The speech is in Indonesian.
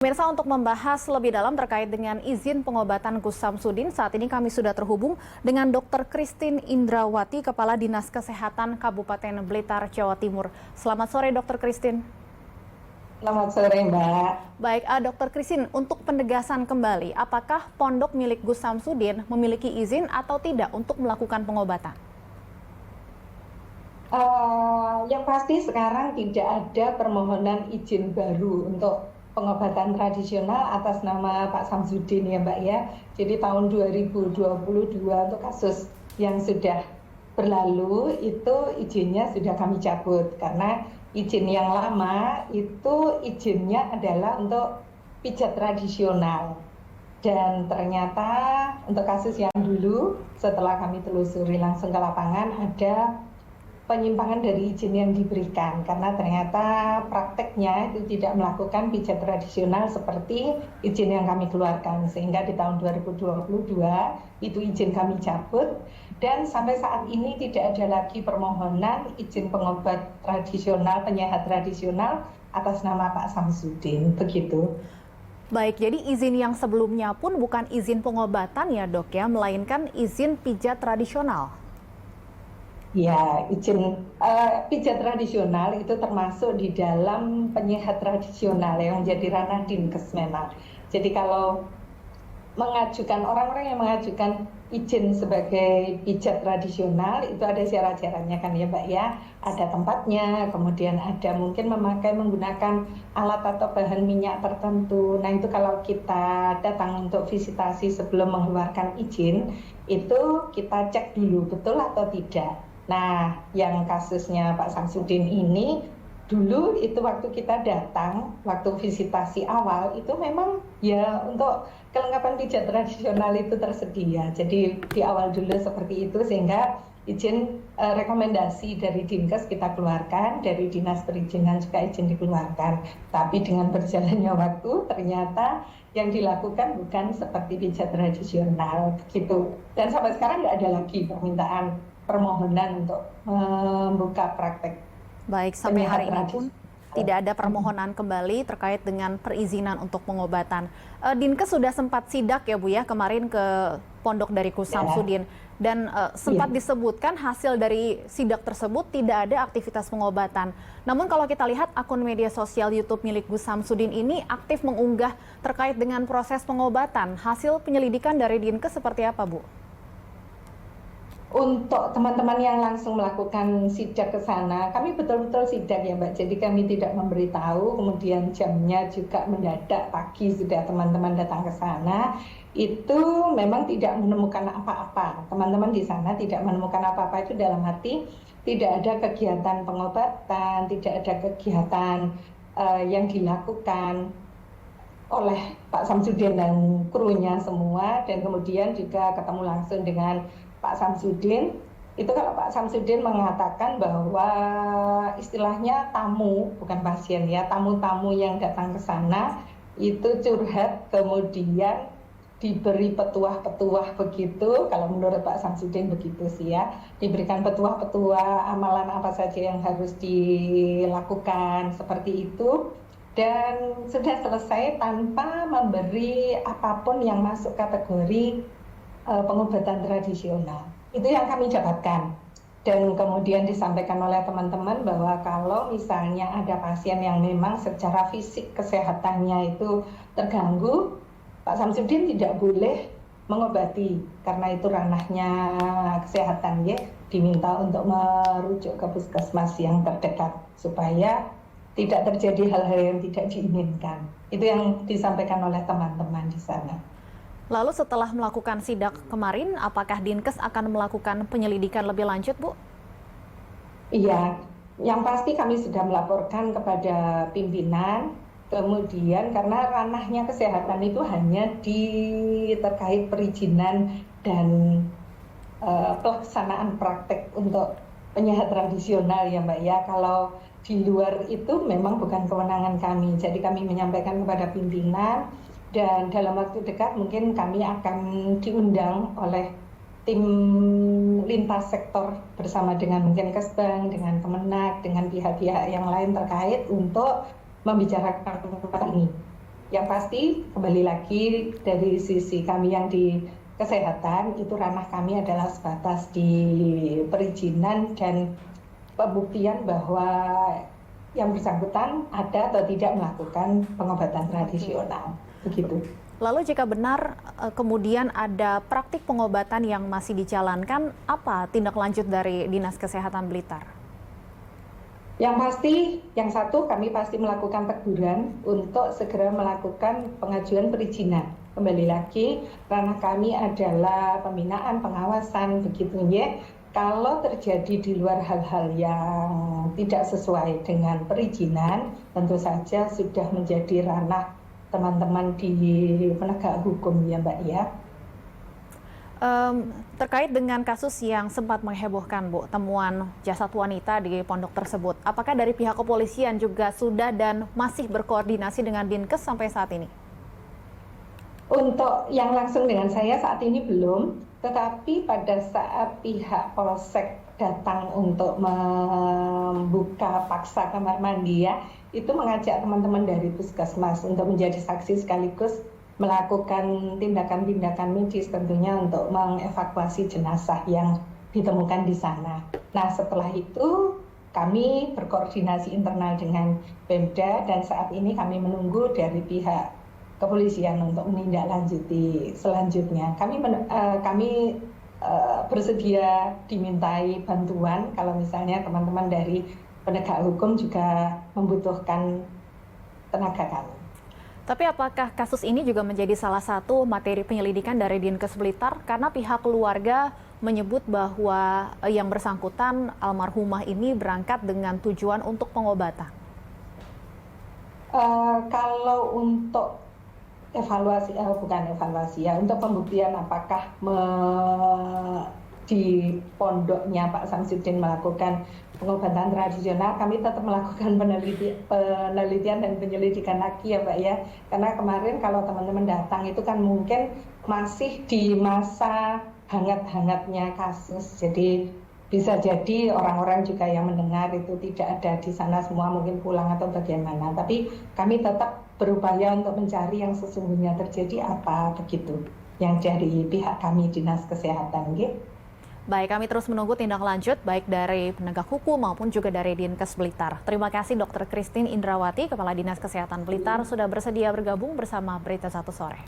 Pemirsa, untuk membahas lebih dalam terkait dengan izin pengobatan Gus Samsudin, saat ini kami sudah terhubung dengan Dr. Christine Indrawati, Kepala Dinas Kesehatan Kabupaten Blitar, Jawa Timur. Selamat sore, Dr. Christine. Selamat sore, Mbak. Baik, Dr. Christine, untuk penegasan kembali, apakah pondok milik Gus Samsudin memiliki izin atau tidak untuk melakukan pengobatan? Yang pasti sekarang tidak ada permohonan izin baru untuk pengobatan tradisional atas nama Pak Samsudin ya Mbak ya. Jadi tahun 2022 untuk kasus yang sudah berlalu itu izinnya sudah kami cabut karena izin yang lama itu izinnya adalah untuk pijat tradisional. Dan ternyata untuk kasus yang dulu setelah kami telusuri langsung ke lapangan ada penyimpangan dari izin yang diberikan karena ternyata prakteknya itu tidak melakukan pijat tradisional seperti izin yang kami keluarkan, sehingga di tahun 2022 itu izin kami cabut dan sampai saat ini tidak ada lagi permohonan izin pengobat tradisional, penyehat tradisional atas nama Pak Samsudin, begitu. Baik, jadi izin yang sebelumnya pun bukan izin pengobatan ya dok ya, melainkan izin pijat tradisional. Ya, izin pijat tradisional itu termasuk di dalam penyehat tradisional yang menjadi ranah Dinkes memang. Jadi kalau mengajukan orang-orang yang mengajukan izin sebagai pijat tradisional itu ada syarat-syaratnya kan ya Mbak ya. Ada tempatnya, kemudian ada mungkin menggunakan alat atau bahan minyak tertentu. Nah itu kalau kita datang untuk visitasi sebelum mengeluarkan izin, itu kita cek dulu betul atau tidak. Nah, yang kasusnya Pak Samsudin ini, dulu itu waktu kita datang, waktu visitasi awal, itu memang ya untuk kelengkapan pijat tradisional itu tersedia. Jadi di awal dulu seperti itu, sehingga izin rekomendasi dari Dinkes kita keluarkan, dari Dinas Perizinan juga izin dikeluarkan. Tapi dengan berjalannya waktu, ternyata yang dilakukan bukan seperti pijat tradisional, gitu. Dan sampai sekarang nggak ada lagi permohonan untuk membuka praktek. Baik, sampai hari ini pun tidak ada permohonan kembali terkait dengan perizinan untuk pengobatan. Dinkes sudah sempat sidak ya Bu ya kemarin ke pondok dari Gus Samsudin dan sempat disebutkan hasil dari sidak tersebut tidak ada aktivitas pengobatan. Namun kalau kita lihat akun media sosial YouTube milik Gus Samsudin ini aktif mengunggah terkait dengan proses pengobatan. Hasil penyelidikan dari Dinkes seperti apa Bu? Untuk teman-teman yang langsung melakukan sidak ke sana, kami betul-betul sidak ya Mbak. Jadi kami tidak memberitahu, kemudian jamnya juga mendadak pagi sudah teman-teman datang ke sana. Itu memang tidak menemukan apa-apa. Teman-teman di sana tidak menemukan apa-apa itu dalam arti tidak ada kegiatan pengobatan, tidak ada kegiatan yang dilakukan oleh Pak Samsudin dan krunya semua, dan kemudian juga ketemu langsung dengan Pak Samsudin. Itu kalau Pak Samsudin mengatakan bahwa istilahnya tamu, bukan pasien ya, tamu-tamu yang datang ke sana itu curhat, kemudian diberi petuah-petuah begitu. Kalau menurut Pak Samsudin begitu sih ya, diberikan petuah-petuah amalan apa saja yang harus dilakukan seperti itu. Dan sudah selesai tanpa memberi apapun yang masuk kategori pengobatan tradisional. Itu yang kami dapatkan. Dan kemudian disampaikan oleh teman-teman bahwa kalau misalnya ada pasien yang memang secara fisik kesehatannya itu terganggu, Pak Samsudin tidak boleh mengobati karena itu ranahnya kesehatan ya, diminta untuk merujuk ke puskesmas yang terdekat supaya tidak terjadi hal-hal yang tidak diinginkan. Itu yang disampaikan oleh teman-teman di sana. Lalu setelah melakukan sidak kemarin, apakah Dinkes akan melakukan penyelidikan lebih lanjut, Bu? Iya, yang pasti kami sudah melaporkan kepada pimpinan, kemudian karena ranahnya kesehatan itu hanya terkait perizinan dan pelaksanaan praktek untuk penyehat tradisional ya Mbak ya. Kalau di luar itu memang bukan kewenangan kami, jadi kami menyampaikan kepada pimpinan. Dan dalam waktu dekat mungkin kami akan diundang oleh tim lintas sektor bersama dengan mungkin Kesbang, dengan Kemenak, dengan pihak-pihak yang lain terkait untuk membicarakan ini. Yang pasti kembali lagi dari sisi kami yang di kesehatan, itu ranah kami adalah sebatas di perizinan dan pembuktian bahwa yang bersangkutan ada atau tidak melakukan pengobatan tradisional. Begitu. Lalu jika benar kemudian ada praktik pengobatan yang masih dijalankan, apa tindak lanjut dari Dinas Kesehatan Blitar? Yang pasti, yang satu kami pasti melakukan teguran untuk segera melakukan pengajuan perizinan. Kembali lagi, ranah kami adalah pembinaan, pengawasan, begitu ya. Kalau terjadi di luar hal-hal yang tidak sesuai dengan perizinan, tentu saja sudah menjadi ranah teman-teman di penegak hukum ya Mbak ya. Terkait dengan kasus yang sempat menghebohkan Bu, temuan jasad wanita di pondok tersebut, apakah dari pihak kepolisian juga sudah dan masih berkoordinasi dengan Dinkes sampai saat ini? Untuk yang langsung dengan saya saat ini belum, tetapi pada saat pihak Polsek datang untuk membuka paksa kamar mandi ya, itu mengajak teman-teman dari Puskesmas untuk menjadi saksi sekaligus melakukan tindakan-tindakan medis tentunya untuk mengevakuasi jenazah yang ditemukan di sana. Nah setelah itu kami berkoordinasi internal dengan Pemda dan saat ini kami menunggu dari pihak kepolisian untuk menindaklanjuti selanjutnya. Kami bersedia dimintai bantuan kalau misalnya teman-teman dari penegak hukum juga membutuhkan tenaga kami. Tapi apakah kasus ini juga menjadi salah satu materi penyelidikan dari Dinkes Blitar? Karena pihak keluarga menyebut bahwa yang bersangkutan almarhumah ini berangkat dengan tujuan untuk pengobatan. Kalau untuk evaluasi, bukan evaluasi ya, untuk pembuktian apakah di pondoknya Pak Samsudin melakukan pengobatan tradisional, kami tetap melakukan penelitian dan penyelidikan lagi ya Pak ya. Karena kemarin kalau teman-teman datang itu kan mungkin masih di masa hangat-hangatnya kasus. Jadi bisa jadi orang-orang juga yang mendengar itu tidak ada di sana semua, mungkin pulang atau bagaimana. Tapi kami tetap berupaya untuk mencari yang sesungguhnya terjadi apa begitu. Yang dari pihak kami Dinas Kesehatan. Gitu. Baik, kami terus menunggu tindak lanjut baik dari penegak hukum maupun juga dari Dinkes Blitar. Terima kasih Dr. Christine Indrawati, Kepala Dinas Kesehatan Blitar, sudah bersedia bergabung bersama Berita Satu Sore.